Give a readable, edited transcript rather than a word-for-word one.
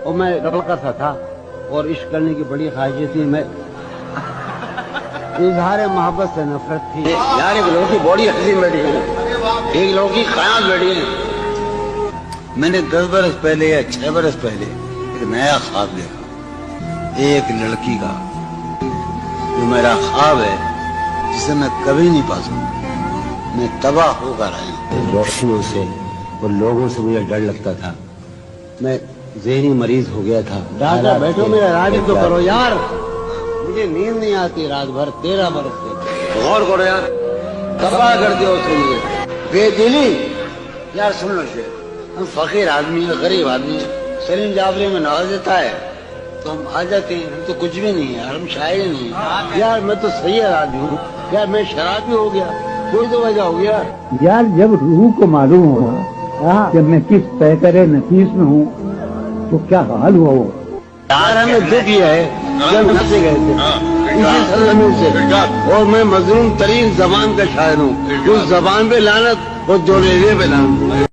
اور میں لڑکا سا تھا اور عشق کرنے کی بڑی خواہش تھی. میں اظہار محبت سے نفرت تھی. یار ایک لڑکی بڑی حسین بیٹھی ہے, ایک لڑکی قیامت بیٹھی ہے. میں نے 10 برس پہلے یا 6 برس پہلے ایک نیا خواب دیکھا, ایک لڑکی کا جو میرا خواب ہے, جسے میں کبھی نہیں پا سکتا. میں تباہ ہو کر آیا ہوں. روشنیوں سے اور لوگوں سے مجھے ڈر لگتا تھا. میں ذہنی مریض ہو گیا تھا. ڈاکٹر بیٹھو, میرا علاج تو کرو یار, مجھے نیند نہیں آتی رات بھر 13 برس سے. غور کرو یار, تباہ کر دیا اس نے مجھے. بے دلی یار, سن لو شیخ, ہم فقیر آدمی ہیں, غریب آدمی ہیں. سلیم جعفری میں نواز دیتا ہے تو ہم آ جاتے ہیں. ہم تو کچھ بھی نہیں ہے یار, ہم شاعر ہی نہیں ہیں یار. میں تو صحیح آدمی ہوں یار, میں شرابی ہو گیا, کوئی تو وجہ ہو گیا یار. جب روح کو معلوم ہو کہ میں کس پیکرے نفیس میں ہوں تو کیا حال ہوا ہو یار. ہمیں دکھ یہ ہے جب سے گئے تھے اسی سرزمین سے, اور میں مظلوم ترین زبان کا شاعر ہوں. اس زبان پہ لعنت اور جو ریلے پہ لعنت.